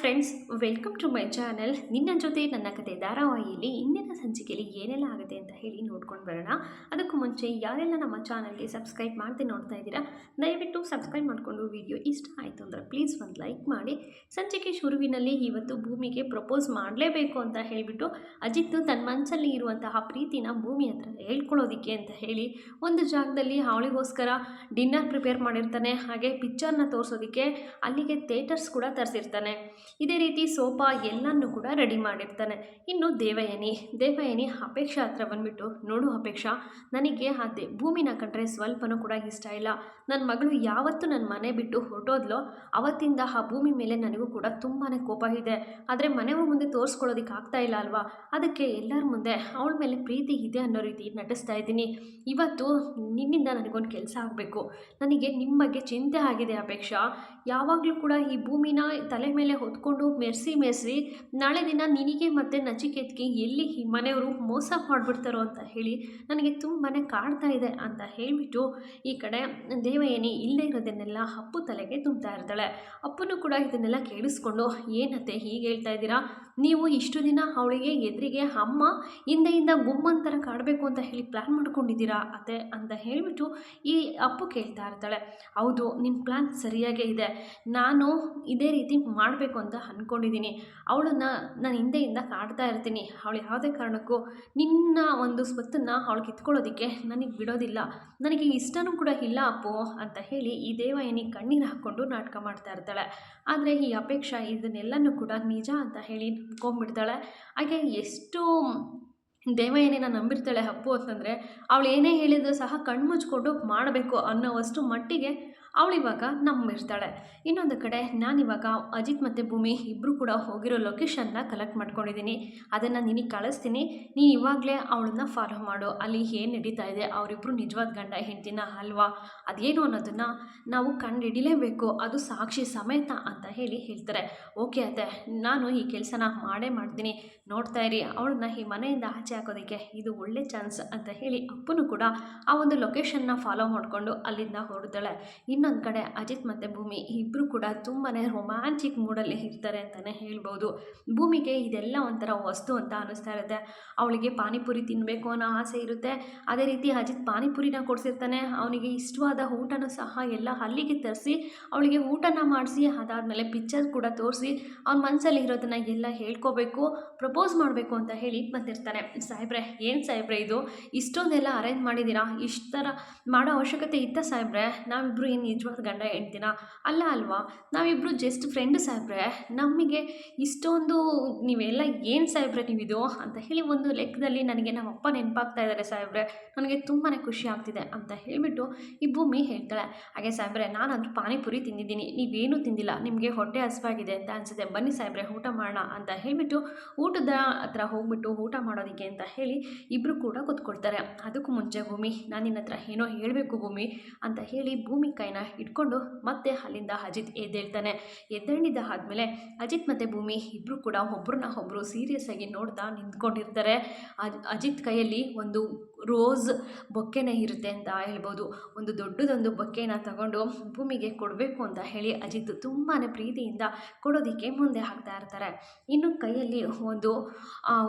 Friends, welcome to my channel. ನಿನ್ನ ಜೊತೆ ನನ್ನ ಕತೆ ಧಾರಾವಾಹಿಯಲ್ಲಿ ಇಂದಿನ ಸಂಚಿಕೆಯಲ್ಲಿ ಏನೆಲ್ಲ ಆಗುತ್ತೆ ಅಂತ ಹೇಳಿ ನೋಡ್ಕೊಂಡು ಬರೋಣ. ಅದಕ್ಕೂ ಮುಂಚೆ ಯಾರೆಲ್ಲ ನಮ್ಮ ಚಾನಲ್ಗೆ ಸಬ್ಸ್ಕ್ರೈಬ್ ಮಾಡ್ತೀನಿ ನೋಡ್ತಾ ಇದ್ದೀರಾ, ದಯವಿಟ್ಟು ಸಬ್ಸ್ಕ್ರೈಬ್ ಮಾಡಿಕೊಂಡು ವಿಡಿಯೋ ಇಷ್ಟ ಆಯಿತು ಅಂದರೆ ಪ್ಲೀಸ್ ಒಂದು ಲೈಕ್ ಮಾಡಿ. ಸಂಚಿಕೆ ಶುರುವಿನಲ್ಲಿ ಇವತ್ತು ಭೂಮಿಗೆ ಪ್ರಪೋಸ್ ಮಾಡಲೇಬೇಕು ಅಂತ ಹೇಳಿಬಿಟ್ಟು ಅಜಿತ್ ತನ್ನ ಮನಸ್ಸಲ್ಲಿ ಇರುವಂತಹ ಪ್ರೀತಿನ ಭೂಮಿ ಹತ್ರ ಹೇಳ್ಕೊಳ್ಳೋದಿಕ್ಕೆ ಅಂತ ಹೇಳಿ ಒಂದು ಜಾಗದಲ್ಲಿ ಅವಳಿಗೋಸ್ಕರ ಡಿನ್ನರ್ ಪ್ರಿಪೇರ್ ಮಾಡಿರ್ತಾನೆ. ಹಾಗೆ ಪಿಕ್ಚರ್ನ ತೋರಿಸೋದಕ್ಕೆ ಅಲ್ಲಿಗೆ ಥಿಯೇಟರ್ಸ್ ಕೂಡ ತರಿಸಿರ್ತಾನೆ. ಇದೇ ರೀತಿ ಸೋಫಾ ಎಲ್ಲನೂ ಕೂಡ ರೆಡಿ ಮಾಡಿರ್ತಾನೆ. ಇನ್ನು ದೇವಯಾನಿ ಅಪೇಕ್ಷಾ ಹತ್ರ ಬಂದ್ಬಿಟ್ಟು, ನೋಡು ಅಪೇಕ್ಷಾ, ನನಗೆ ಭೂಮಿನ ಕಂಡ್ರೆ ಸ್ವಲ್ಪನೂ ಕೂಡ ಇಷ್ಟ ಇಲ್ಲ. ನನ್ನ ಮಗಳು ಯಾವತ್ತು ನನ್ನ ಮನೆ ಬಿಟ್ಟು ಹೊರಟೋದ್ಲೋ ಅವತ್ತಿಂದ ಆ ಭೂಮಿ ಮೇಲೆ ನನಗೂ ಕೂಡ ತುಂಬಾ ಕೋಪ ಇದೆ. ಆದರೆ ಮನೆಯವ್ರ ಮುಂದೆ ತೋರಿಸ್ಕೊಳ್ಳೋದಕ್ಕೆ ಆಗ್ತಾ ಇಲ್ಲ ಅಲ್ವಾ, ಅದಕ್ಕೆ ಎಲ್ಲರ ಮುಂದೆ ಅವಳ ಮೇಲೆ ಪ್ರೀತಿ ಇದೆ ಅನ್ನೋ ರೀತಿ ನಟಿಸ್ತಾ ಇದ್ದೀನಿ. ಇವತ್ತು ನಿನ್ನಿಂದ ನನಗೊಂದು ಕೆಲಸ ಆಗಬೇಕು. ನನಗೆ ನಿಮ್ಮ ಬಗ್ಗೆ ಚಿಂತೆ ಆಗಿದೆ ಅಪೇಕ್ಷಾ. ಯಾವಾಗಲೂ ಕೂಡ ಈ ಭೂಮಿನ ತಲೆ ಮೇಲೆ ಹೊತ್ಕೊಂಡು ಮೆರೆಸಿ ನಾಳೆ ದಿನ ನಿನಗೆ ಮತ್ತು ನಚಿಕೇತ್ಗೆ ಎಲ್ಲಿ ಈ ಮನೆಯವರು ಮೋಸ ಮಾಡಿಬಿಡ್ತಾರೋ ಅಂತ ಹೇಳಿ ನನಗೆ ತುಂಬಾ ಕಾಡ್ತಾ ಇದೆ ಅಂತ ಹೇಳಿಬಿಟ್ಟು ಈ ಕಡೆ ದೇವಯಾನಿ ಇಲ್ಲದೇ ಇರೋದನ್ನೆಲ್ಲ ಅಪ್ಪು ತಲೆಗೆ ತುಂಬ್ತಾ ಇರ್ತಾಳೆ. ಅಪ್ಪನೂ ಕೂಡ ಇದನ್ನೆಲ್ಲ ಕೇಳಿಸ್ಕೊಂಡು, ಏನತ್ತೆ ಹೀಗೆ ಹೇಳ್ತಾ ಇದ್ದೀರಾ, ನೀವು ಇಷ್ಟು ದಿನ ಅವಳಿಗೆ ಎದುರಿಗೆ ಅಮ್ಮ ಹಿಂದೆಯಿಂದ ಗುಮ್ಮಂತರ ಕಾಡಬೇಕು ಅಂತ ಹೇಳಿ ಪ್ಲ್ಯಾನ್ ಮಾಡ್ಕೊಂಡಿದ್ದೀರಾ ಅತ್ತೆ ಅಂತ ಹೇಳಿಬಿಟ್ಟು ಈ ಅಪ್ಪು ಕೇಳ್ತಾ ಇರ್ತಾಳೆ. ಹೌದು, ನಿನ್ನ ಪ್ಲ್ಯಾನ್ ಸರಿಯಾಗೇ ಇದೆ. ನಾನು ಇದೇ ರೀತಿ ಮಾಡಬೇಕು ಅಂತ ಅಂದ್ಕೊಂಡಿದ್ದೀನಿ. ಅವಳನ್ನು ನಾನು ಹಿಂದೆಯಿಂದ ಕಾಡ್ತಾ ಇರ್ತೀನಿ. ಅವಳು ಯಾವುದೇ ಕಾರಣಕ್ಕೂ ನಿನ್ನ ಒಂದು ಸ್ವತ್ತನ್ನು ಅವಳು ಕಿತ್ಕೊಳ್ಳೋದಕ್ಕೆ ನನಗೆ ಬಿಡೋದಿಲ್ಲ. ನನಗೆ ಇಷ್ಟನೂ ಕೂಡ ಇಲ್ಲ ಅಪ್ಪು ಅಂತ ಹೇಳಿ ಈ ದೇವಯಾನಿ ಕಣ್ಣೀರು ಹಾಕ್ಕೊಂಡು ನಾಟಕ ಮಾಡ್ತಾ ಇರ್ತಾಳೆ. ಆದರೆ ಈ ಅಪೇಕ್ಷಾ ಇದನ್ನೆಲ್ಲನೂ ಕೂಡ ನಿಜ ಅಂತ ಹೇಳಿ ನಂಬ್ಕೊಂಡ್ಬಿಡ್ತಾಳೆ. ಹಾಗೆ ಎಷ್ಟು ದೇವಯಾನಿನ ನಂಬಿರ್ತಾಳೆ ಅಪ್ಪು ಅಂತಂದರೆ, ಅವಳು ಏನೇ ಹೇಳಿದರೂ ಸಹ ಕಣ್ಮುಚ್ಕೊಂಡು ಮಾಡಬೇಕು ಅನ್ನೋವಷ್ಟು ಮಟ್ಟಿಗೆ ಅವಳಿವಾಗ ನಂಬಿರ್ತಾಳೆ. ಇನ್ನೊಂದು ಕಡೆ ನಾನಿವಾಗ ಅಜಿತ್ ಮತ್ತು ಭೂಮಿ ಇಬ್ಬರು ಕೂಡ ಹೋಗಿರೋ ಲೊಕೇಶನ್ನ ಕಲೆಕ್ಟ್ ಮಾಡ್ಕೊಂಡಿದ್ದೀನಿ. ಅದನ್ನು ನಿನಗೆ ಕಳಿಸ್ತೀನಿ. ನೀ ಇವಾಗಲೇ ಅವಳನ್ನ ಫಾಲೋ ಮಾಡು. ಅಲ್ಲಿ ಏನು ನಡೀತಾ ಇದೆ, ಅವರಿಬ್ಬರು ನಿಜವಾದ ಗಂಡ ಹೆಂಡ್ತಿನ ಅಲ್ವಾ, ಅದೇನು ಅನ್ನೋದನ್ನು ನಾವು ಕಂಡುಹಿಡಿಲೇಬೇಕು, ಅದು ಸಾಕ್ಷಿ ಸಮೇತ ಅಂತ ಹೇಳ್ತಾರೆ. ಓಕೆ ಅತ್ತೆ, ನಾನು ಈ ಕೆಲಸನ ಮಾಡೇ ಮಾಡ್ತೀನಿ. ನೋಡ್ತಾ ಇರಿ, ಅವಳನ್ನ ಈ ಮನೆಯಿಂದ ಆಚೆ ಹಾಕೋದಕ್ಕೆ ಇದು ಒಳ್ಳೆ ಚಾನ್ಸ್ ಅಂತ ಹೇಳಿ ಅಪ್ಪನೂ ಕೂಡ ಆ ಒಂದು ಲೊಕೇಶನ್ನ ಫಾಲೋ ಮಾಡಿಕೊಂಡು ಅಲ್ಲಿಂದ ಹೊರಡ್ತಾಳೆ. ಇನ್ನೊಂದು ಕಡೆ ಅಜಿತ್ ಮತ್ತು ಭೂಮಿ ಇಬ್ಬರು ಕೂಡ ತುಂಬಾ ರೊಮ್ಯಾಂಟಿಕ್ ಮೂಡಲ್ಲಿ ಇರ್ತಾರೆ ಅಂತಲೇ ಹೇಳ್ಬೋದು. ಭೂಮಿಗೆ ಇದೆಲ್ಲ ಒಂಥರ ವಸ್ತು ಅಂತ ಅನ್ನಿಸ್ತಾ ಇರುತ್ತೆ. ಅವಳಿಗೆ ಪಾನಿಪುರಿ ತಿನ್ನಬೇಕು ಅನ್ನೋ ಆಸೆ ಇರುತ್ತೆ. ಅದೇ ರೀತಿ ಅಜಿತ್ ಪಾನಿಪುರಿನ ಕೊಡಿಸಿರ್ತಾನೆ. ಅವನಿಗೆ ಇಷ್ಟವಾದ ಊಟನೂ ಸಹ ಎಲ್ಲ ಅಲ್ಲಿಗೆ ತರಿಸಿ ಅವಳಿಗೆ ಊಟನ ಮಾಡಿಸಿ ಅದಾದಮೇಲೆ ಪಿಕ್ಚರ್ ಕೂಡ ತೋರಿಸಿ ಅವ್ನ ಮನಸ್ಸಲ್ಲಿ ಇರೋದನ್ನು ಎಲ್ಲ ಹೇಳ್ಕೋಬೇಕು, ಪ್ರಪೋಸ್ ಮಾಡಬೇಕು ಅಂತ ಹೇಳಿ ಬಂದಿರ್ತಾನೆ. ಸಾಹೇಬ್ರೆ, ಏನು ಸಾಹೇಬ್ರೆ ಇದು, ಇಷ್ಟೊಂದೆಲ್ಲ ಅರೇಂಜ್ ಮಾಡಿದ್ದೀರಾ, ಇಷ್ಟು ಥರ ಮಾಡೋ ಅವಶ್ಯಕತೆ ಇತ್ತ ಸಾಹೇಬ್ರೆ? ನಾವಿಬ್ಬರು ಏನು ನಿಜವಾದ ಗಂಡ ಹೇಳ್ತೀನ ಅಲ್ಲ ಅಲ್ವಾ, ನಾವಿಬ್ಬರು ಜಸ್ಟ್ ಫ್ರೆಂಡ್ ಸಾಹೇಬ್ರೆ, ನಮಗೆ ಇಷ್ಟೊಂದು ನೀವೆಲ್ಲ ಏನು ಸಾಹೇಬ್ರೆ ನೀವಿದು ಅಂತ ಹೇಳಿ ಒಂದು ಲೆಕ್ಕದಲ್ಲಿ ನನಗೆ ನಮ್ಮ ಅಪ್ಪ ನೆನಪಾಗ್ತಾ ಇದ್ದಾರೆ ಸಾಹೇಬ್ರೆ, ನನಗೆ ತುಂಬಾ ಖುಷಿ ಆಗ್ತಿದೆ ಅಂತ ಹೇಳಿಬಿಟ್ಟು ಈ ಭೂಮಿ ಹೇಳ್ತಾಳೆ. ಹಾಗೆ ಸಾಹೇಬ್ರೆ, ನಾನಾದರೂ ಪಾನಿಪುರಿ ತಿಂದಿದ್ದೀನಿ, ನೀವೇನೂ ತಿಂದಿಲ್ಲ, ನಿಮಗೆ ಹೊಟ್ಟೆ ಹಸಿವಾಗಿದೆ ಅಂತ ಅನಿಸುತ್ತೆ, ಬನ್ನಿ ಸಾಹೇಬ್ರೆ ಊಟ ಮಾಡೋಣ ಅಂತ ಹೇಳಿಬಿಟ್ಟು ಊಟದ ಹತ್ರ ಹೋಗ್ಬಿಟ್ಟು ಊಟ ಮಾಡೋದಕ್ಕೆ ಅಂತ ಹೇಳಿ ಇಬ್ಬರು ಕೂಡ ಕೂತ್ಕೊಳ್ತಾರೆ. ಅದಕ್ಕೂ ಮುಂಚೆ ಭೂಮಿ, ನಾನು ನಿನ್ನ ಹತ್ರ ಏನೋ ಹೇಳಬೇಕು ಭೂಮಿ ಅಂತ ಹೇಳಿ ಭೂಮಿ ಕೈನ ಇಟ್ಕೊಂಡು ಮತ್ತೆ ಅಲ್ಲಿಂದ ಅಜಿತ್ ಎದ್ದೇಳ್ತಾನೆ. ಎದ್ದೇಳಿದ ಆದಮೇಲೆ ಅಜಿತ್ ಮತ್ತು ಭೂಮಿ ಇಬ್ಬರು ಕೂಡ ಒಬ್ರನ್ನ ಒಬ್ಬರು ಸೀರಿಯಸ್ ಆಗಿ ನೋಡ್ತಾ ನಿಂತ್ಕೊಂಡಿರ್ತಾರೆ. ಅಜಿತ್ ಕೈಯಲ್ಲಿ ಒಂದು ರೋಸ್ ಬೊಕ್ಕೆನೇ ಇರುತ್ತೆ ಅಂತ ಹೇಳ್ಬೋದು. ಒಂದು ದೊಡ್ಡದೊಂದು ಬೊಕ್ಕೆನ ತಗೊಂಡು ಭೂಮಿಗೆ ಕೊಡಬೇಕು ಅಂತ ಹೇಳಿ ಅಜಿತ್ ತುಂಬಾ ಪ್ರೀತಿಯಿಂದ ಕೊಡೋದಕ್ಕೆ ಮುಂದೆ ಹಾಕ್ತಾ ಇರ್ತಾರೆ. ಇನ್ನು ಕೈಯಲ್ಲಿ ಒಂದು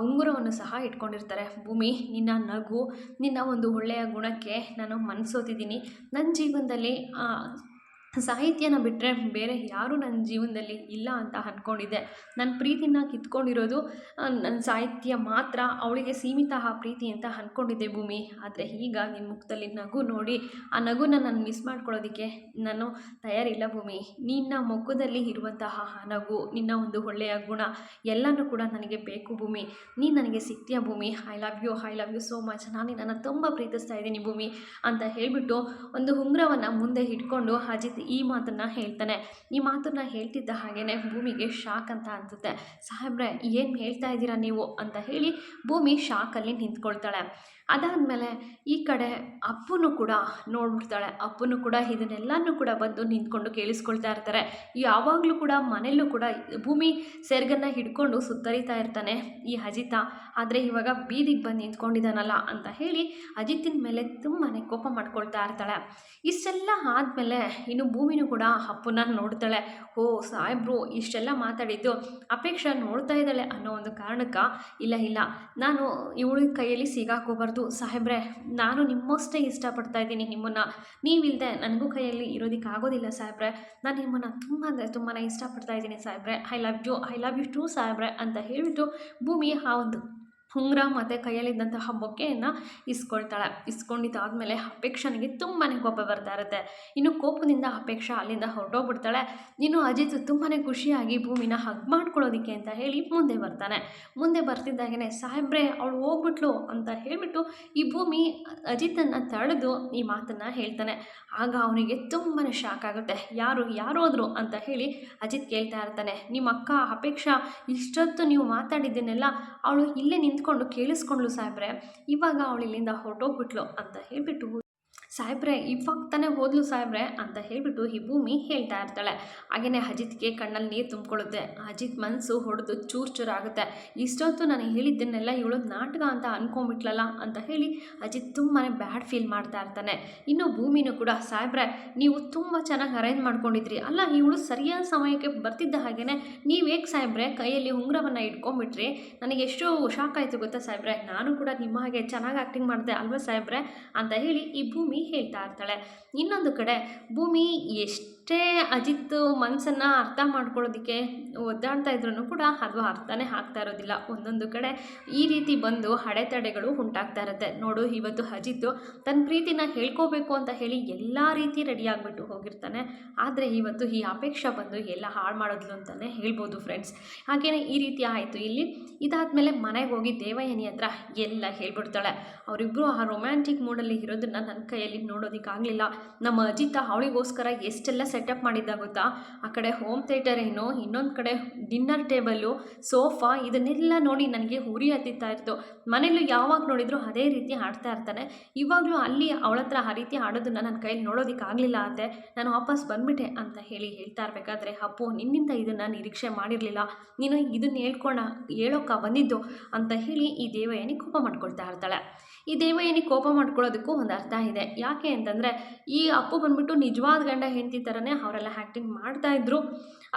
ಉಂಗುರವನ್ನು ಸಹ ಇಟ್ಕೊಂಡಿರ್ತಾರೆ. ಭೂಮಿ, ನಿನ್ನ ನಗು, ನಿನ್ನ ಒಂದು ಒಳ್ಳೆಯ ಗುಣಕ್ಕೆ ನಾನು ಮನಸೋತಿದ್ದೀನಿ. ನನ್ನ ಜೀವನದಲ್ಲಿ ಸಾಹಿತ್ಯನ ಬಿಟ್ಟರೆ ಬೇರೆ ಯಾರೂ ನನ್ನ ಜೀವನದಲ್ಲಿ ಇಲ್ಲ ಅಂತ ಅಂದ್ಕೊಂಡಿದ್ದೆ. ನನ್ನ ಪ್ರೀತಿನ ಕಿತ್ಕೊಂಡಿರೋದು ನನ್ನ ಸಾಹಿತ್ಯ ಮಾತ್ರ, ಅವಳಿಗೆ ಸೀಮಿತ ಆ ಪ್ರೀತಿ ಅಂತ ಅಂದ್ಕೊಂಡಿದ್ದೆ ಭೂಮಿ. ಆದರೆ ಈಗ ನಿನ್ನ ಮುಖದಲ್ಲಿ ನಗು ನೋಡಿ ಆ ನಗುನ ನಾನು ಮಿಸ್ ಮಾಡ್ಕೊಳ್ಳೋದಕ್ಕೆ ನಾನು ತಯಾರಿಲ್ಲ ಭೂಮಿ. ನಿನ್ನ ಮುಖದಲ್ಲಿ ಇರುವಂತಹ ಆ ನಗು, ನಿನ್ನ ಒಂದು ಒಳ್ಳೆಯ ಗುಣ ಎಲ್ಲನೂ ಕೂಡ ನನಗೆ ಬೇಕು ಭೂಮಿ. ನೀನು ನನಗೆ ಸಿಗ್ತೀಯ Bhoomi. I love you so much. ನಾನು ನಿನ್ನನ್ನು ತುಂಬ ಪ್ರೀತಿಸ್ತಾ ಇದ್ದೀನಿ ಭೂಮಿ ಅಂತ ಹೇಳಿಬಿಟ್ಟು ಒಂದು ಉಂಗುರವನ್ನು ಮುಂದೆ ಇಟ್ಕೊಂಡು ಅಜಿತ್ ಈ ಮಾತನ್ನು ಹೇಳ್ತಾನೆ. ಈ ಮಾತನ್ನು ಹೇಳ್ತಿದ್ದ ಹಾಗೇ ಭೂಮಿಗೆ ಶಾಕ್ ಅಂತ ಅನಿಸುತ್ತೆ. ಸಾಹೇಬ್ರೆ, ಏನು ಹೇಳ್ತಾ ಇದ್ದೀರಾ ನೀವು ಅಂತ ಹೇಳಿ ಭೂಮಿ ಶಾಕಲ್ಲಿ ನಿಂತ್ಕೊಳ್ತಾಳೆ. ಅದಾದಮೇಲೆ ಈ ಕಡೆ ಅಪ್ಪನೂ ಕೂಡ ನೋಡ್ಬಿಡ್ತಾಳೆ. ಅಪ್ಪನೂ ಕೂಡ ಇದನ್ನೆಲ್ಲನೂ ಕೂಡ ಬಂದು ನಿಂತ್ಕೊಂಡು ಕೇಳಿಸ್ಕೊಳ್ತಾ ಇರ್ತಾರೆ. ಯಾವಾಗಲೂ ಕೂಡ ಮನೆಯಲ್ಲೂ ಕೂಡ ಭೂಮಿ ಸೆರಗನ್ನು ಹಿಡ್ಕೊಂಡು ಸುತ್ತರಿತಾ ಇರ್ತಾನೆ ಈ ಅಜಿತ. ಆದರೆ ಇವಾಗ ಬೀದಿಗೆ ಬಂದು ನಿಂತ್ಕೊಂಡಿದ್ದಾನಲ್ಲ ಅಂತ ಹೇಳಿ ಅಜಿತಿನ ಮೇಲೆ ತುಂಬಾ ಕೋಪ ಮಾಡ್ಕೊಳ್ತಾ ಇರ್ತಾಳೆ. ಇಷ್ಟೆಲ್ಲ ಆದಮೇಲೆ ಇನ್ನು ಭೂಮಿನೂ ಕೂಡ ಅಪ್ಪನ ನೋಡ್ತಾಳೆ. ಓ ಸಾಹೇಬ್ರು ಇಷ್ಟೆಲ್ಲ ಮಾತಾಡಿದ್ದು ಅಪೇಕ್ಷಾ ನೋಡ್ತಾ ಇದ್ದಾಳೆ ಅನ್ನೋ ಒಂದು ಕಾರಣಕ್ಕೆ, ಇಲ್ಲ ಇಲ್ಲ ನಾನು ಇವಳ ಕೈಯಲ್ಲಿ ಸಿಗಾಕೋಬಾರ್ದು ಸಾಹೇಬ್ರೆ, ನಾನು ನಿಮ್ಮಷ್ಟೇ ಇಷ್ಟಪಡ್ತಾ ಇದ್ದೀನಿ ನಿಮ್ಮನ್ನು, ನೀವಿಲ್ಲದೆ ನನಗೂ ಕೈಯಲ್ಲಿ ಇರೋದಕ್ಕೆ ಆಗೋದಿಲ್ಲ ಸಾಹೇಬ್ರೆ, ನಾನು ನಿಮ್ಮನ್ನು ತುಂಬ ಅಂದರೆ ತುಂಬಾ ಇಷ್ಟಪಡ್ತಾ ಇದ್ದೀನಿ ಸಾಹೇಬ್ರೆ, ಐ ಲವ್ ಯು ಟೂ ಸಾಹೇಬ್ರೆ ಅಂತ ಹೇಳಿಬಿಟ್ಟು ಭೂಮಿ ಆ ಒಂದು ಉಂಗುರ ಮತ್ತು ಕೈಯಲ್ಲಿದ್ದಂತಹ ಬೊಕ್ಕೆಯನ್ನು ಇಸ್ಕೊಳ್ತಾಳೆ. ಇಸ್ಕೊಂಡಿದ್ದಾದಮೇಲೆ ಅಪೇಕ್ಷನಿಗೆ ತುಂಬಾ ಕೋಪ ಬರ್ತಾ ಇರುತ್ತೆ. ಇನ್ನು ಕೋಪದಿಂದ ಅಪೇಕ್ಷಾ ಅಲ್ಲಿಂದ ಹೊರಟೋಗ್ಬಿಡ್ತಾಳೆ. ಇನ್ನು ಅಜಿತ್ ತುಂಬಾ ಖುಷಿಯಾಗಿ ಭೂಮಿನ ಹಗ್ ಮಾಡ್ಕೊಳ್ಳೋದಕ್ಕೆ ಅಂತ ಹೇಳಿ ಮುಂದೆ ಬರ್ತಾನೆ. ಮುಂದೆ ಬರ್ತಿದ್ದಾಗೇ ಸಾಹೇಬ್ರೆ ಅವಳು ಹೋಗ್ಬಿಟ್ಲು ಅಂತ ಹೇಳಿಬಿಟ್ಟು ಈ ಭೂಮಿ ಅಜಿತನ್ನು ತಡೆದು ಈ ಮಾತನ್ನು ಹೇಳ್ತಾನೆ. ಆಗ ಅವನಿಗೆ ತುಂಬಾ ಶಾಕ್ ಆಗುತ್ತೆ. ಯಾರು ಹೋದ್ರು ಅಂತ ಹೇಳಿ ಅಜಿತ್ ಕೇಳ್ತಾ ಇರ್ತಾನೆ. ನಿಮ್ಮ ಅಕ್ಕ ಅಪೇಕ್ಷಾ ಇಷ್ಟೊತ್ತು ನೀವು ಮಾತಾಡಿದ್ದನ್ನೆಲ್ಲ ಅವಳು ಇಲ್ಲೇ ನಿಂತ್ಕೊಂಡು ಕೇಳಿಸ್ಕೊಂಡ್ಲು ಸಾಹೇಬ್ರೆ, ಇವಾಗ ಅವಳು ಇಲ್ಲಿಂದ ಹೊರಟೋಗ್ಬಿಟ್ಲು ಅಂತ ಹೇಳಿಬಿಟ್ಟು, ಸಾಹೇಬ್ರೆ ಇವಾಗ ತಾನೇ ಹೋದ್ಲು ಸಾಹೇಬ್ರೆ ಅಂತ ಹೇಳಿಬಿಟ್ಟು ಈ ಭೂಮಿ ಹೇಳ್ತಾ ಇರ್ತಾಳೆ. ಹಾಗೆಯೇ ಅಜಿತ್ಗೆ ಕಣ್ಣಲ್ಲಿ ನೀರು ತುಂಬಿಕೊಳ್ಳುತ್ತೆ. ಅಜಿತ್ ಮನಸ್ಸು ಹೊಡೆದು ಚೂರಾಗುತ್ತೆ. ಇಷ್ಟೊತ್ತು ನಾನು ಹೇಳಿದ್ದನ್ನೆಲ್ಲ ಇವಳು ನಾಟಕ ಅಂತ ಅಂದ್ಕೊಂಡ್ಬಿಟ್ಲಲ್ಲ ಅಂತ ಹೇಳಿ ಅಜಿತ್ ತುಂಬಾ ಬ್ಯಾಡ್ ಫೀಲ್ ಮಾಡ್ತಾ ಇರ್ತಾನೆ. ಇನ್ನು ಭೂಮಿನೂ ಕೂಡ ಸಾಹೇಬ್ರೆ ನೀವು ತುಂಬ ಚೆನ್ನಾಗಿ ಅರೇಂಜ್ ಮಾಡ್ಕೊಂಡಿದ್ರಿ ಅಲ್ಲ, ಇವಳು ಸರಿಯಾದ ಸಮಯಕ್ಕೆ ಬರ್ತಿದ್ದ ಹಾಗೆಯೇ ನೀವು ಹೇಗೆ ಸಾಹೇಬ್ರೆ ಕೈಯಲ್ಲಿ ಉಂಗುರವನ್ನು ಇಟ್ಕೊಂಡ್ಬಿಟ್ರಿ, ನನಗೆ ಎಷ್ಟು ಶಾಕ್ ಆಯಿತು ಗೊತ್ತಾ ಸಾಹೇಬ್ರೆ, ನಾನು ಕೂಡ ನಿಮ್ಮ ಹಾಗೆ ಚೆನ್ನಾಗಿ ಆ್ಯಕ್ಟಿಂಗ್ ಮಾಡಿದೆ ಅಲ್ವಾ ಸಾಹೇಬ್ರೆ ಅಂತ ಹೇಳಿ ಈ ಭೂಮಿ ಹೇಳ್ತಾ ಇರ್ತಾಳೆ. ಇನ್ನೊಂದು ಕಡೆ ಭೂಮಿ ಎಷ್ಟೇ ಅಜಿತ್ ಮನಸ್ಸನ್ನು ಅರ್ಥ ಮಾಡ್ಕೊಳ್ಳೋದಕ್ಕೆ ಒದ್ದಾಡ್ತಾ ಇದ್ರೂ ಕೂಡ ಅದು ಅರ್ಥನೇ ಆಗ್ತಾ ಇರೋದಿಲ್ಲ. ಒಂದೊಂದು ಕಡೆ ಈ ರೀತಿ ಬಂದು ಅಡೆತಡೆಗಳು ಉಂಟಾಗ್ತಾ ಇರುತ್ತೆ. ನೋಡು ಇವತ್ತು ಅಜಿತ್ ತನ್ನ ಪ್ರೀತಿನ ಹೇಳ್ಕೋಬೇಕು ಅಂತ ಹೇಳಿ ಎಲ್ಲ ರೀತಿ ರೆಡಿ ಆಗಿಬಿಟ್ಟು ಹೋಗಿರ್ತಾನೆ. ಆದರೆ ಇವತ್ತು ಈ ಅಪೇಕ್ಷಾ ಬಂದು ಎಲ್ಲ ಹಾಳು ಮಾಡೋದ್ಲು ಅಂತಲೇ ಹೇಳ್ಬೋದು ಫ್ರೆಂಡ್ಸ್. ಹಾಗೆಯೇ ಈ ರೀತಿ ಆಯಿತು ಇಲ್ಲಿ. ಇದಾದಮೇಲೆ ಮನೆಗೆ ಹೋಗಿ ದೇವಯಾನಿ ಹತ್ರ ಎಲ್ಲ ಹೇಳ್ಬಿಡ್ತಾಳೆ. ಅವರಿಬ್ಬರು ಆ ರೊಮ್ಯಾಂಟಿಕ್ ಮೂಡಲ್ಲಿ ಇರೋದನ್ನು ನನ್ನ ಕೈಯಲ್ಲಿ ನೋಡೋದಕ್ಕಾಗಲಿಲ್ಲ. ನಮ್ಮ ಅಜಿತ ಅವಳಿಗೋಸ್ಕರ ಎಷ್ಟೆಲ್ಲ ಸೆಟಪ್ ಮಾಡಿದ್ದ ಗೊತ್ತಾ, ಆ ಕಡೆ ಹೋಮ್ ಥಿಯೇಟರ್ ಏನೋ, ಇನ್ನೊಂದು ಕಡೆ ಡಿನ್ನರ್ ಟೇಬಲ್ಲು, ಸೋಫಾ, ಇದನ್ನೆಲ್ಲ ನೋಡಿ ನನಗೆ ಉರಿ ಹತ್ತಿತ್ತಾ ಇತ್ತು. ಮನೇಲೂ ಯಾವಾಗ ನೋಡಿದ್ರು ಅದೇ ರೀತಿ ಆಡ್ತಾ ಇರ್ತಾನೆ. ಇವಾಗಲೂ ಅಲ್ಲಿ ಅವಳ ಹತ್ರ ಆ ರೀತಿ ಆಡೋದನ್ನು ನನ್ನ ಕೈಯಲ್ಲಿ ನೋಡೋದಕ್ಕಾಗಲಿಲ್ಲ ಅತ್ತೆ, ನಾನು ವಾಪಸ್ ಬಂದುಬಿಟ್ಟೆ ಅಂತ ಹೇಳ್ತಾ ಇರಬೇಕಾದ್ರೆ, ಅಪ್ಪು ನಿನ್ನಿಂದ ಇದನ್ನು ನಿರೀಕ್ಷೆ ಮಾಡಿರಲಿಲ್ಲ, ನೀನು ಇದನ್ನು ಹೇಳೋಕ್ಕ ಬಂದಿದ್ದು ಅಂತ ಹೇಳಿ ಈ ದೇವಯಾನಿ ಕೋಪ ಮಾಡ್ಕೊಳ್ತಾ ಇರ್ತಾಳೆ. ಈ ದೇವಯಾನಿ ಕೋಪ ಮಾಡ್ಕೊಳ್ಳೋದಕ್ಕೂ ಒಂದು ಅರ್ಥ ಇದೆ. ಯಾಕೆ ಅಂತಂದರೆ ಈ ಅಪ್ಪು ಬಂದ್ಬಿಟ್ಟು ನಿಜವಾದ ಗಂಡ ಹೆಂಡತಿ ಥರನೇ ಅವರೆಲ್ಲ ಆ್ಯಕ್ಟಿಂಗ್ ಮಾಡ್ತಾಯಿದ್ರು.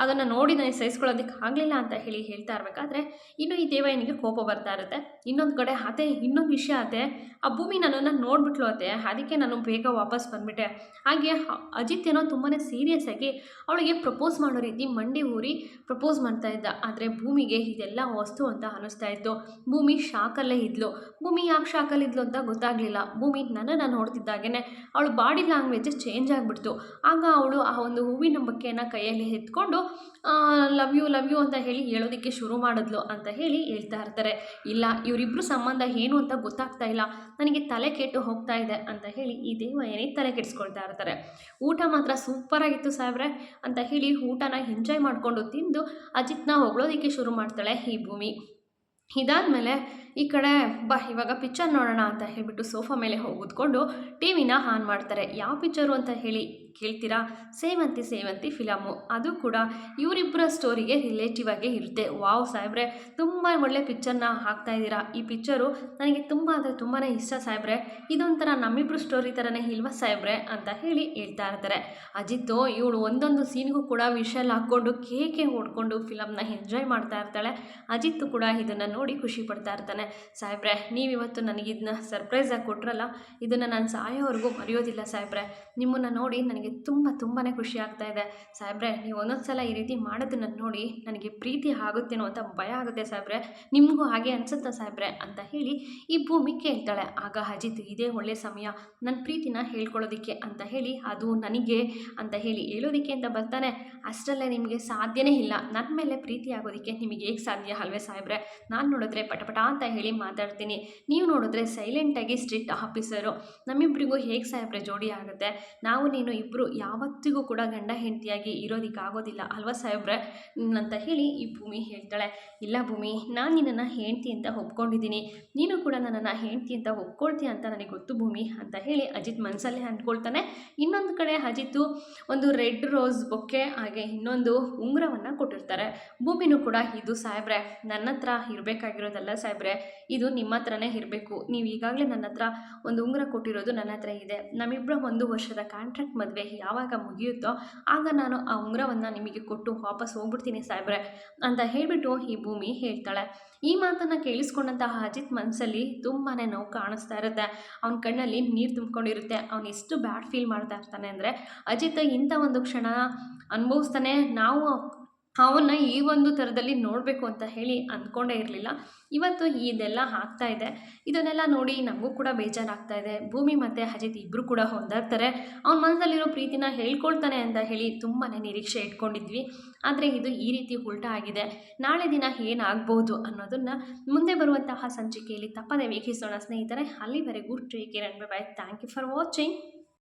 ಅದನ್ನು ನೋಡಿ ನನಗೆ ಸಹಿಸ್ಕೊಳ್ಳೋದಕ್ಕೆ ಆಗಲಿಲ್ಲ ಅಂತ ಹೇಳ್ತಾ ಇರಬೇಕಾದ್ರೆ ಇನ್ನು ಈ ದೇವಯಾನಿಗೆ ಕೋಪ ಬರ್ತಾ ಇರುತ್ತೆ. ಇನ್ನೊಂದು ಕಡೆ ಅತ್ತೆ ಇನ್ನೊಂದು ವಿಷಯ ಅತ್ತೆ, ಆ ಭೂಮಿ ನನ್ನನ್ನು ನೋಡಿಬಿಟ್ಲು ಅತ್ತೆ, ಅದಕ್ಕೆ ನಾನು ಬೇಗ ವಾಪಸ್ ಬಂದುಬಿಟ್ಟೆ. ಹಾಗೆ ಅಜಿತ್ ಏನೋ ತುಂಬಾ ಸೀರಿಯಸ್ ಆಗಿ ಅವಳಿಗೆ ಪ್ರಪೋಸ್ ಮಾಡೋ ರೀತಿ ಮಂಡಿ ಊರಿ ಪ್ರಪೋಸ್ ಮಾಡ್ತಾ ಇದ್ದ. ಆದರೆ ಭೂಮಿಗೆ ಇದೆಲ್ಲ ವಸ್ತು ಅಂತ ಅನ್ನಿಸ್ತಾ ಇತ್ತು. ಭೂಮಿ ಶಾಕಲ್ಲೇ ಇದ್ಲು. ಭೂಮಿ ಯಾಕೆ ಶಾಕಲ್ಲಿದ್ಲು ಅಂತ ಗೊತ್ತಾಗಲಿಲ್ಲ. ಭೂಮಿ ನನ್ನನ್ನು ನೋಡ್ತಿದ್ದಾಗೇ ಅವಳು ಬಾಡಿ ಲ್ಯಾಂಗ್ವೇಜ್ ಚೇಂಜ್ ಆಗಿಬಿಡ್ತು. ಆಗ ಅವಳು ಆ ಒಂದು ಹೂವಿನ ಬೊಕ್ಕೆಯನ್ನು ಕೈಯಲ್ಲಿ ಎತ್ಕೊಂಡು ಲವ್ ಯು ಅಂತ ಹೇಳೋದಕ್ಕೆ ಶುರು ಮಾಡಿದ್ಲು ಅಂತ ಹೇಳ್ತಾ ಇರ್ತಾರೆ. ಇಲ್ಲ ಇವರಿಬ್ಬರು ಸಂಬಂಧ ಏನು ಅಂತ ಗೊತ್ತಾಗ್ತಾ ಇಲ್ಲ, ನನಗೆ ತಲೆ ಕೆಟ್ಟು ಹೋಗ್ತಾ ಇದೆ ಅಂತ ಈ ದೇವಯಾನಿ ತಲೆ ಕೆಡಿಸ್ಕೊಳ್ತಾ ಇರ್ತಾರೆ. ಊಟ ಮಾತ್ರ ಸೂಪರಾಗಿತ್ತು ಸಾಹೇಬ್ರೆ ಅಂತ ಊಟನ ಎಂಜಾಯ್ ಮಾಡಿಕೊಂಡು ತಿಂದು ಅಜಿತ್ನ ಹೊಗಳೋದಕ್ಕೆ ಶುರು ಮಾಡ್ತಾಳೆ ಈ ಭೂಮಿ. ಇದಾದಮೇಲೆ ಈ ಕಡೆ ಇವಾಗ ಪಿಕ್ಚರ್ ನೋಡೋಣ ಅಂತ ಹೇಳಿಬಿಟ್ಟು ಸೋಫಾ ಮೇಲೆ ಹೋಗಿದ್ಕೊಂಡು ಟಿ ವಿನ ಆನ್ ಮಾಡ್ತಾರೆ. ಯಾವ ಪಿಕ್ಚರು ಅಂತ ಕೇಳ್ತೀರಾ? ಸೇವಂತಿ ಫಿಲಮು. ಅದು ಕೂಡ ಇವರಿಬ್ಬರ ಸ್ಟೋರಿಗೆ ರಿಲೇಟಿವ್ ಆಗೇ ಇರುತ್ತೆ. ವಾವ್ ಸಾಹೇಬ್ರೆ ತುಂಬ ಒಳ್ಳೆ ಪಿಕ್ಚರ್ನ ಹಾಕ್ತಾ ಇದ್ದೀರಾ, ಈ ಪಿಕ್ಚರು ನನಗೆ ತುಂಬ ಅಂದರೆ ತುಂಬಾ ಇಷ್ಟ ಸಾಹೇಬ್ರೆ, ಇದೊಂಥರ ನಮ್ಮಿಬ್ಬರು ಸ್ಟೋರಿ ಥರನೇ ಇಲ್ವಾ ಸಾಹೇಬ್ರೆ ಅಂತ ಹೇಳ್ತಾ ಇರ್ತಾರೆ. ಅಜಿತ್ತು ಇವಳು ಒಂದೊಂದು ಸೀನ್ಗೂ ಕೂಡ ವಿಷಲ್ ಹಾಕ್ಕೊಂಡು ಕೇಕೆ ಹೊಡ್ಕೊಂಡು ಫಿಲಮ್ನ ಎಂಜಾಯ್ ಮಾಡ್ತಾ ಇರ್ತಾಳೆ. ಅಜಿತ್ತು ಕೂಡ ಇದನ್ನು ನೋಡಿ ಖುಷಿ ಪಡ್ತಾ ಇರ್ತಾನೆ. ಸಾಹೇಬ್ರೆ ನೀವಿವತ್ತು ನನಗೆ ಇದನ್ನ ಸರ್ಪ್ರೈಸಾಗಿ ಕೊಟ್ರಲ್ಲ, ಇದನ್ನು ನಾನು ಸಾಯೋವರೆಗೂ ಮರೆಯೋದಿಲ್ಲ ಸಾಹೇಬ್ರೆ, ನಿಮ್ಮನ್ನು ನೋಡಿ ನನಗೆ ತುಂಬಾ ಖುಷಿ ಆಗ್ತಾ ಇದೆ ಸಾಹೇಬ್ರೆ, ನೀವು ಒಂದೊಂದು ಸಲ ಈ ರೀತಿ ಮಾಡೋದನ್ನು ನೋಡಿ ನನಗೆ ಪ್ರೀತಿ ಆಗುತ್ತೇನೋ ಅಂತ ಭಯ ಆಗುತ್ತೆ ಸಾಹೇಬ್ರೆ, ನಿಮಗೂ ಹಾಗೆ ಅನಿಸುತ್ತಾ ಸಾಹೇಬ್ರೆ ಅಂತ ಈ ಭೂಮಿ ಕೇಳ್ತಾಳೆ. ಆಗ ಅಜಿತ್ ಇದೇ ಒಳ್ಳೆ ಸಮಯ ನನ್ನ ಪ್ರೀತಿನ ಹೇಳ್ಕೊಳ್ಳೋದಕ್ಕೆ ಅಂತ ಅದು ನನಗೆ ಅಂತ ಹೇಳೋದಕ್ಕೆ ಅಂತ ಬರ್ತಾನೆ. ಅಷ್ಟರಲ್ಲೇ ನಿಮಗೆ ಸಾಧ್ಯನೇ ಇಲ್ಲ ನನ್ನ ಮೇಲೆ ಪ್ರೀತಿ ಆಗೋದಕ್ಕೆ, ನಿಮಗೆ ಹೇಗೆ ಸಾಧ್ಯ ಅಲ್ವೇ ಸಾಹೇಬ್ರೆ, ನಾನು ನೋಡಿದ್ರೆ ಪಟಪಟ ಅಂತ ಮಾತಾಡ್ತೀನಿ, ನೀವು ನೋಡಿದ್ರೆ ಸೈಲೆಂಟಾಗಿ ಸ್ಟ್ರಿಕ್ಟ್ ಆಫೀಸರು, ನಮ್ಮಿಬ್ಬರಿಗೂ ಹೇಗೆ ಸಾಹೇಬ್ರೆ ಜೋಡಿ ಆಗುತ್ತೆ, ನಾವು ನೀನು ಇಬ್ಬರು ಯಾವತ್ತಿಗೂ ಕೂಡ ಗಂಡ ಹೆಂಡತಿಯಾಗಿ ಇರೋದಕ್ಕಾಗೋದಿಲ್ಲ ಅಲ್ವಾ ಸಾಹೇಬ್ರೆ ಅಂತ ಈ ಭೂಮಿ ಹೇಳ್ತಾಳೆ. ಇಲ್ಲ ಭೂಮಿ, ನಾನು ನಿನ್ನನ್ನು ಹೆಂಡತಿ ಅಂತ ಒಪ್ಕೊಂಡಿದ್ದೀನಿ, ನೀನು ಕೂಡ ನನ್ನನ್ನು ಹೆಂಡತಿ ಅಂತ ಒಪ್ಕೊಳ್ತೀಯ ಅಂತ ನನಗೆ ಗೊತ್ತು ಭೂಮಿ ಅಂತ ಅಜಿತ್ ಮನಸ್ಸಲ್ಲೇ ಅಂದ್ಕೊಳ್ತಾನೆ. ಇನ್ನೊಂದು ಕಡೆ ಅಜಿತ್ತು ಒಂದು ರೆಡ್ ರೋಸ್ ಬೊಕ್ಕೆ ಹಾಗೆ ಇನ್ನೊಂದು ಉಂಗುರವನ್ನು ಕೊಟ್ಟಿರ್ತಾರೆ. ಭೂಮಿನೂ ಕೂಡ ಇದು ಸಾಹೇಬ್ರೆ ನನ್ನ ಹತ್ರ ಇರಬೇಕಾಗಿರೋದಲ್ಲ ಸಾಹೇಬ್ರೆ, ಇದು ನಿಮ್ಮ ಹತ್ರನೇ ಇರಬೇಕು, ನೀವು ಈಗಾಗಲೇ ನನ್ನ ಹತ್ರ ಒಂದು ಉಂಗುರ ಕೊಟ್ಟಿರೋದು ನನ್ನ ಹತ್ರ ಇದೆ, ನಮ್ಮಿಬ್ಬರ 1 ವರ್ಷದ ಕಾಂಟ್ರಾಕ್ಟ್ ಮದುವೆ ಮದುವೆ ಯಾವಾಗ ಮುಗಿಯುತ್ತೋ ಆಗ ನಾನು ಆ ಉಂಗುರವನ್ನು ನಿಮಗೆ ಕೊಟ್ಟು ವಾಪಸ್ ಹೋಗ್ಬಿಡ್ತೀನಿ ಸಾಹೇಬ್ರೆ ಅಂತ ಹೇಳಿಬಿಟ್ಟು ಈ ಭೂಮಿ ಹೇಳ್ತಾಳೆ. ಈ ಮಾತನ್ನು ಕೇಳಿಸ್ಕೊಂಡಂತಹ ಅಜಿತ್ ಮನಸ್ಸಲ್ಲಿ ತುಂಬಾ ನೋವು ಕಾಣಿಸ್ತಾ ಇರುತ್ತೆ. ಅವನ ಕಣ್ಣಲ್ಲಿ ನೀರು ತುಂಬಿಕೊಂಡಿರುತ್ತೆ. ಅವನು ಎಷ್ಟು ಬ್ಯಾಡ್ ಫೀಲ್ ಮಾಡ್ತಾ ಇರ್ತಾನೆ ಅಂದರೆ, ಅಜಿತ್ ಇಂಥ ಒಂದು ಕ್ಷಣ ಅನುಭವಿಸ್ತಾನೆ, ನಾವು ಅವನ್ನ ಈ ಒಂದು ಥರದಲ್ಲಿ ನೋಡಬೇಕು ಅಂತ ಹೇಳಿ ಅಂದ್ಕೊಂಡೇ ಇರಲಿಲ್ಲ. ಇವತ್ತು ಇದೆಲ್ಲ ಆಗ್ತಾ ಇದೆ. ಇದನ್ನೆಲ್ಲ ನೋಡಿ ನಮಗೂ ಕೂಡ ಬೇಜಾರಾಗ್ತಾ ಇದೆ. ಭೂಮಿ ಮತ್ತು ಅಜಿತ್ ಇಬ್ಬರು ಕೂಡ ಹೊಂದಾಗ್ತಾರೆ, ಅವನ ಮನಸ್ಸಲ್ಲಿರೋ ಪ್ರೀತಿನ ಹೇಳ್ಕೊಳ್ತಾನೆ ಅಂತ ಹೇಳಿ ತುಂಬಾ ನಿರೀಕ್ಷೆ ಇಟ್ಕೊಂಡಿದ್ವಿ. ಆದರೆ ಇದು ಈ ರೀತಿ ಉಲ್ಟಾ ಆಗಿದೆ. ನಾಳೆ ದಿನ ಏನಾಗ್ಬೋದು ಅನ್ನೋದನ್ನು ಮುಂದೆ ಬರುವಂತಹ ಸಂಚಿಕೆಯಲ್ಲಿ ತಪ್ಪದೆ ವೀಕ್ಷಿಸೋಣ ಸ್ನೇಹಿತರೆ. ಅಲ್ಲಿವರೆಗೂ take care and bye. Thank you for watching.